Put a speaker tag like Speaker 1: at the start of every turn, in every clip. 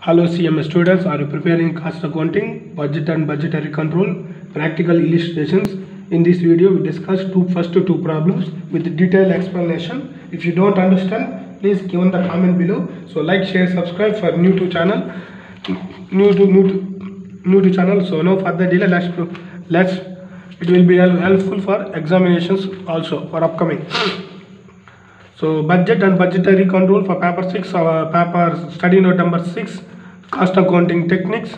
Speaker 1: Hello CMS students, are you preparing cost accounting, budget and budgetary control, practical illustrations? In this video we discuss first two problems with detailed explanation. If you don't understand, please give in the comment below. So like, share, subscribe for new to channel. So no further delay, let's it will be helpful for examinations also for upcoming. So budget and budgetary control for paper 6, paper study note number 6, cost accounting techniques.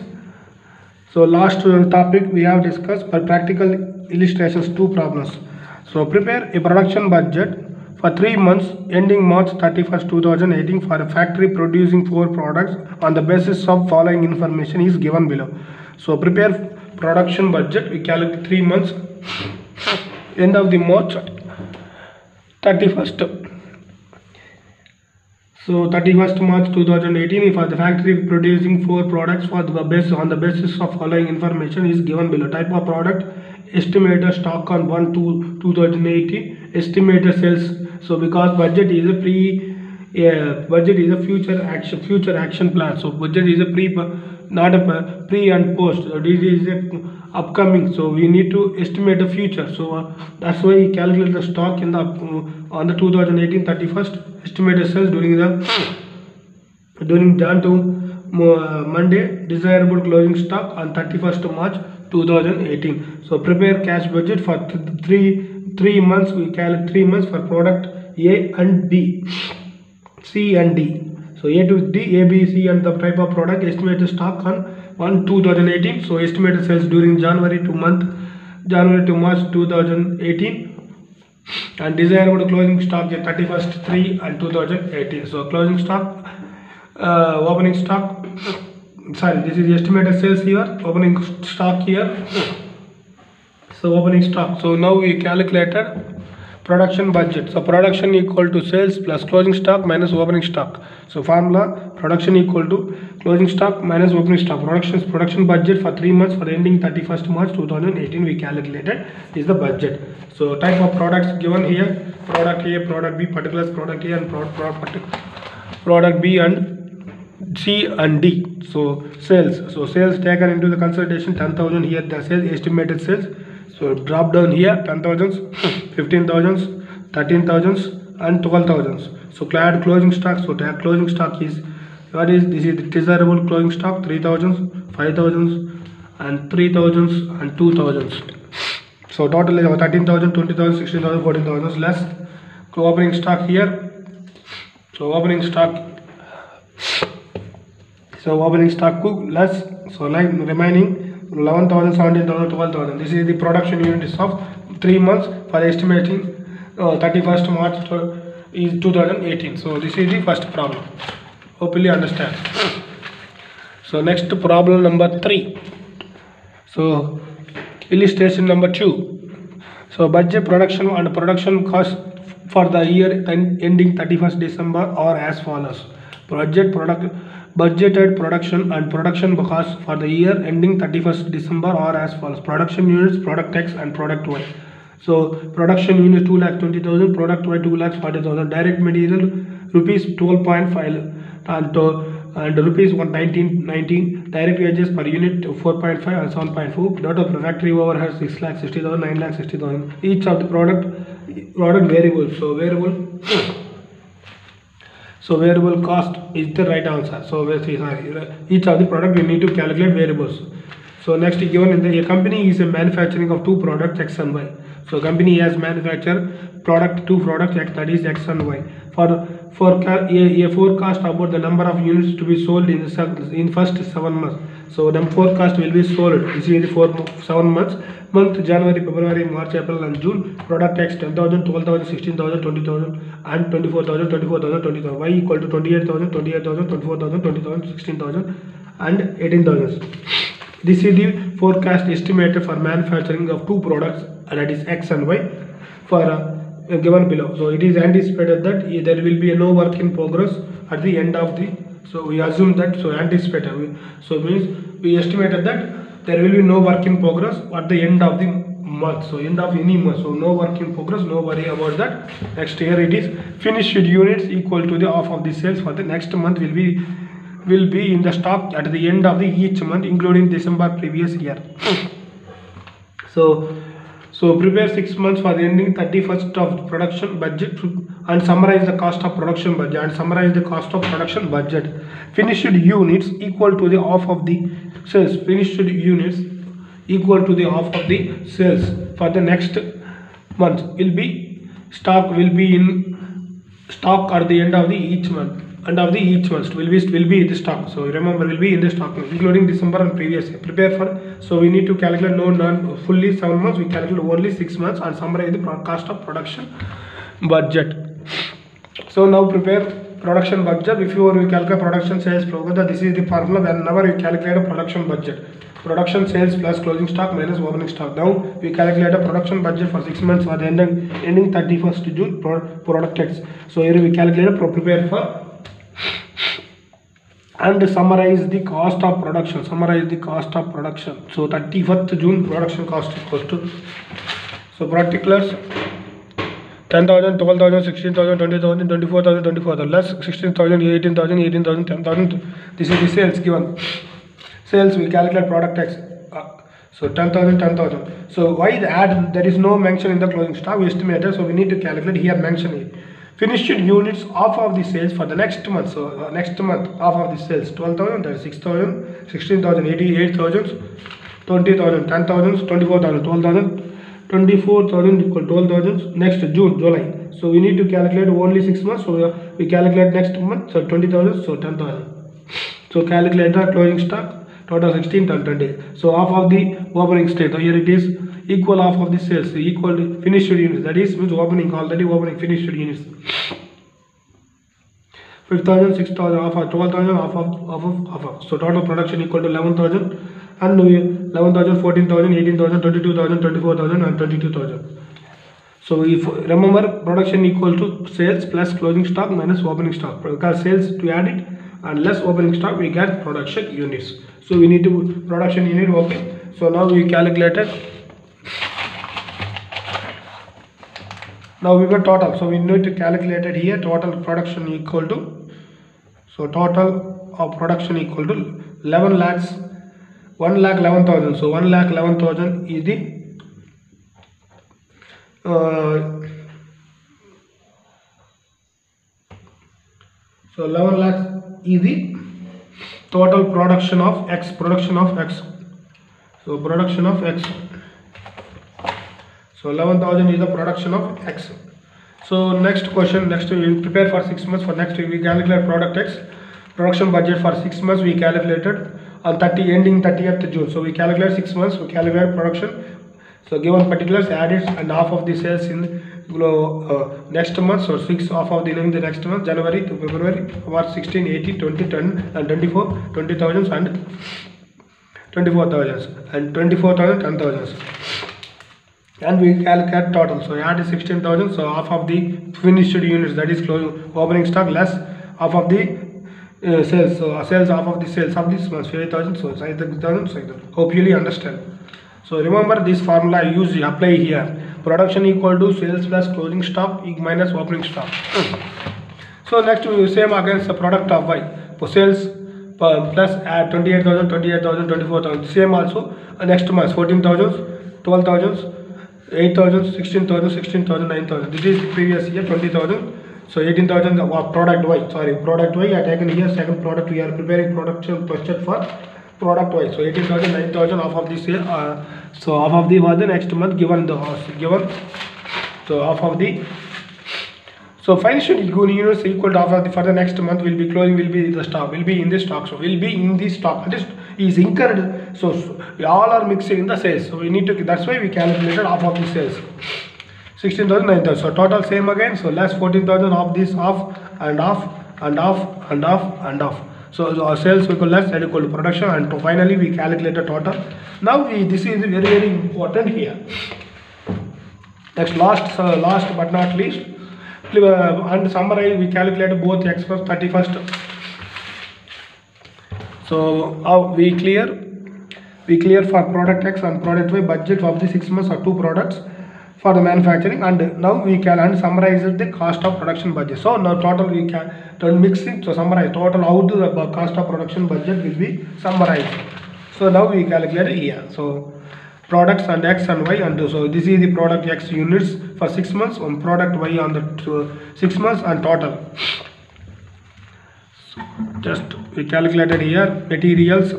Speaker 1: So last topic we have discussed for practical illustrations, two problems. So prepare a production budget for 3 months ending March 31st 2018 for a factory producing 4 products on the basis of following information is given below. So prepare production budget, we calculate 3 months end of the March 31st. So 31st March 2018 for the factory producing 4 products for the on the basis of following information is given below. Type of product, estimated stock on 1/2/2018, estimated sales. So because budget is a budget is a future action plan. So budget is a not a pre and post. So this is a upcoming. So we need to estimate the future. So that's why we calculate the stock in the on the 2018 31st, estimated sales during Jan to Monday, desirable closing stock on 31st March 2018. So prepare cash budget for three months. We calculate 3 months for product A and B, C and D. So A to D, A, B, C and the type of product, estimated stock on 1/2018. So estimated sales during January to March 2018. And desirable closing stock is 31st 3 and 2018. So closing stock, opening stock, sorry, this is the estimated sales here, opening stock here. So opening stock. So now we calculated production budget. So production equal to sales plus closing stock minus opening stock. So formula, production equal to closing stock minus opening stock. Production budget for 3 months for ending 31st March 2018 we calculated is the budget. So type of products given here, product A, product B, particulars product A and product B and C and D. So sales. So sales taken into the consideration 10,000 here, the sales, estimated sales. So drop down here 10,000, 15,000, 13,000 and 12,000. So add closing stock. So closing stock is what is this? Is the desirable closing stock 3,000, 5,000 and 3,000 and 2,000. So total is 13,000, 20,000, 16,000, 14,000 less. So opening stock here. So opening stock. So opening stock less. So like remaining 11,000, 17,000, 12,000. This is the production units of 3 months for estimating 31st March is 2018. So this is the first problem. Hopefully understand. So next problem number 3. So illustration number 2. So budget, production and production cost for the year ending 31st December are as follows. Budgeted production and production cost for the year ending 31st December are as follows. Production units, product X and product Y. So production unit 2,20,000, product Y 2,40,000, direct material rupees 12.5 and rupees 119, direct wages per unit 4.5 and 7.4. Dot of factory overhead 6,60,000, 9,60,000. Each of the product variable. So variable cost is the right answer. So each of the product we need to calculate variables. So next given in a company is a manufacturing of 2 products X and Y. So company has manufactured 2 products X, that is X and Y. For a forecast about the number of units to be sold in first 7 months. So the forecast will be sold. This is the 7 months. Month January, February, March, April and June. Product X 10,000, 12,000, 16,000, 20,000 and 24,000, 24,000, 20,000. Y equal to 28,000, 28,000, 24,000, 20,000, 16,000 and 18,000. This is the forecast estimated for manufacturing of 2 products, that is X and Y, for given below. So it is anticipated that there will be no work in progress at the end of the. So we assume that. So anticipated. So means we estimated that there will be no work in progress at the end of the month. So end of any month. So no work in progress. No worry about that. Next here it is finished units equal to the half of the sales for the next month will be will be in the stock at the end of the each month, including December previous year. So prepare 6 months for the ending 31st of production budget and summarize the cost of production budget. Finished units equal to the half of the sales. Finished units equal to the half of the sales for the next month will be in stock at the end of the each month. Will be in the stock. So remember, will be in the stock including December and previous year. Prepare for, so we need to calculate not fully 7 months, we calculate only 6 months and summarize the cost of production budget. So now prepare production budget. Before we calculate production sales program, this is the formula whenever you calculate a production budget. Production sales plus closing stock minus opening stock. Now we calculate a production budget for 6 months for the ending 31st June product X. So here we calculate prepare for and summarize the cost of production. So 31st June production cost equals to, so particulars 10,000, 12,000, 16,000, 20,000, 24,000, 24,000 less 16,000, 18,000, 18,000, 10,000. This is the sales given. Sales we calculate product X. So 10,000, 10,000. So why the add? There is no mention in the closing stock. We estimated, so we need to calculate here. Mention it. Finished units half of the sales for the next month. So next month half of the sales 12,000, that is 6,000, 16,000, 88,000, 20,000, 10,000, 24,000, 12,000, 24,000 equal 12,000. Next July. So we need to calculate only 6 months. So we calculate next month. So 20,000. So 10,000. So calculate the closing stock. Total 16, 20. So half of the opening state. So here it is equal half of the sales. Equal to finished units. That is means opening finished units. 5,000, 6,000, half of 12,000, half of. So total production equal to 11,000 and 11,000, 14,000, 18,000, 22,000, 24,000 and 22,000. So if remember, production equal to sales plus closing stock minus opening stock. Because sales to add it and less opening stock, we get production units. So we need to production unit. Okay. So now we calculated. Now we got total. So we need to calculate it here. Total production equal to. So total of production equal to 1,11,000. So 1,11,000 is the so 11 lakhs is the total production of X. So production of X. So 11,000 is the production of X. So next question. Next we will prepare for 6 months. For next we calculate product X. Production budget for 6 months we calculated on ending 30th June. So we calculate 6 months. We calculate production. So given particulars added and half of the sales in next month. So 6 half of the next month, January to February, March 16, 18, 20, 10 and 24, 20,000 and 24,000 and 24,000, 10,000. And we calculate total. So add 16,000. So half of the finished units, that is opening stock, less half of the sales. So sales half of the sales of this month 5,000. So 5,000. Hope you understand. So remember this formula I use, apply here. Production equal to sales plus closing stock minus opening stock. So next we same against the product of Y. For sales plus add 28,000, 28,000, 24,000. Same also next month 14,000, 12,000, 8,000, 16,000, 16,000, 9,000. This is previous year 20,000. So 18,000 of product Y. Sorry, product Y I taken here. Second product we are preparing production budget for product Y. So 18,000, 9,000 half of this year. So half of the was the next month given the so half of the. So financial units equal to half of the for the next month will be closing, will be the stock, will be in the stock. So will be in the stock. This is incurred. So all are mixing in the sales. So we need to. That's why we calculated half of the sales. 16,000, 9,000. So total same again. So less 14,000 of this half and half and half and half and half. So our sales equal less and equal to production, and finally we calculate the total. Now this is very, very important here. Next last but not least, and summarize, we calculate both X for 31st. So we clear for product X and product Y budget of the 6 months or 2 products for the manufacturing, and now we can summarize the cost of production budget. So now total we can Don't mix it. So summarize total how the cost of production budget will be summarized. So now we calculate it here. So products and X and Y, and so this is the product X units for 6 months, on product Y on the 6 months and total. So just we calculated here materials.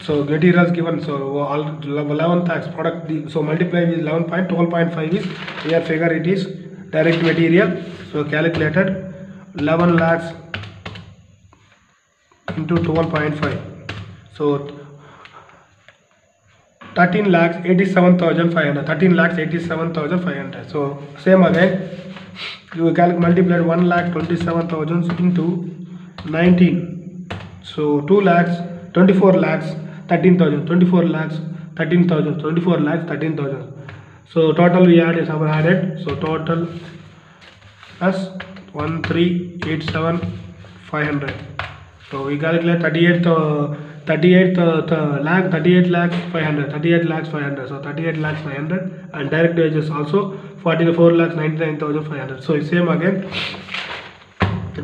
Speaker 1: So materials given, so all 11 tax product, so multiply with 11 12.5 is here figure, it is direct material. So calculated 11 lakhs into 12.5, so 13 lakhs 87,500, 13 lakhs 87,500. So same again, you multiply 1 lakh 27,000 into 19, so 2 lakhs 24 lakhs 13,000, 24 lakhs 13,000, 24 lakhs 13,000. So total we added, so total plus 1387,500. So we calculate 38 lakhs 500. So 38 lakhs 500, and direct wages also 44 lakhs 99,500. So same again,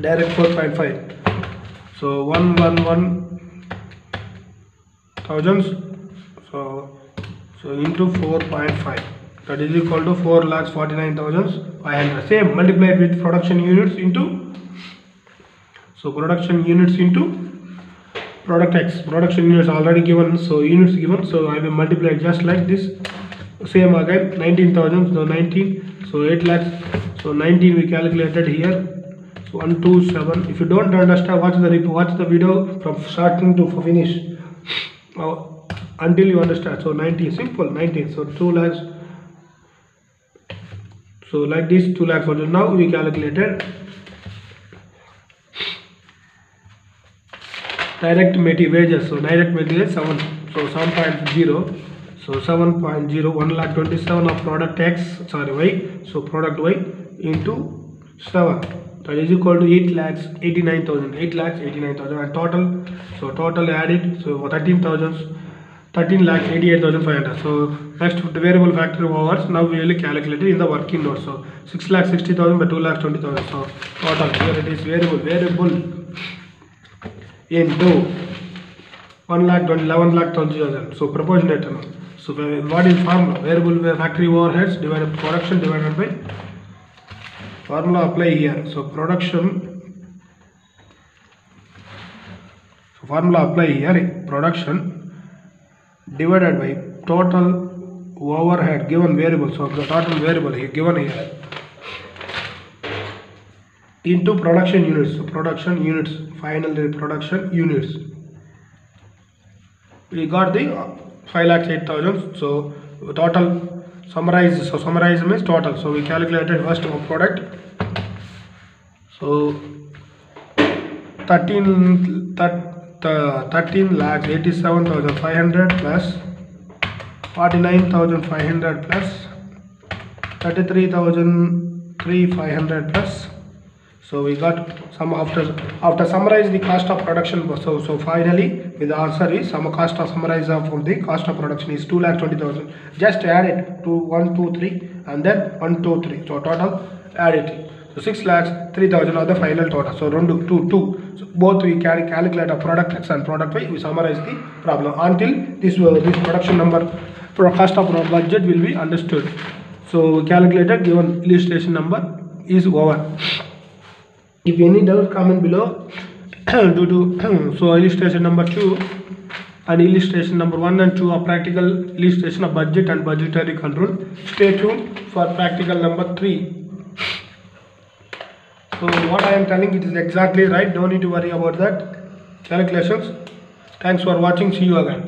Speaker 1: direct 4.5. So 111,000. So into 4.5, that is equal to 4 lakhs 49,500. Same multiplied with production units into, so production units into product X. Production units already given, so units given, so I will multiply just like this. Same again, 19,000, so 19, so 8 lakhs, so 19 we calculated here. So 127. If you don't understand, watch the video from starting to finish until you understand. So 19, simple 19. So 2 lakhs. So like this, 2 lakhs. Now we calculated direct material wages. So direct material 7. So 7.0. So 7.0, 1 lakh 27 of product X, sorry Y. So product Y into 7. That is equal to 8 lakhs 89,000. 8 lakhs 89,000, and total. So total added. So 13 lakhs 88,500. So next, the variable factor of hours. Now we will calculate it in the working note. So 6 lakhs 60,000 by 2 lakhs 20,000. So total here it is variable into 1 lakh 11 lakh 20,000. So proportionate. So what is formula? Variable factory overheads divided by production divided by, formula apply here. So production. So formula apply here. Production divided by total overhead given variable. So the total variable here given here into production units. So production units, finally production units. We got the 5,08,000. So total summarize. So summarize means total. So we calculated first of product. So 13 lakhs 87,500 plus 49,500 plus 33,500 plus. So we got some after summarize the cost of production. So finally with the answer is some cost of summarize of the cost of production is 2,20,000. Just add it to 1, 2, 3 and then 1, 2, 3. So total add it. So 6 lakhs 3,000 are the final total. So 2. So both we can calculate a product X and product Y. We summarize the problem until this production number cost of budget will be understood. So calculated, given illustration number is over. If any doubt, comment below. Due to so illustration number 2 and illustration number 1 and 2 are practical illustration of budget and budgetary control. Stay tuned for practical number 3. So what I am telling, it is exactly right. Don't need to worry about that calculations. Thanks for watching. See you again.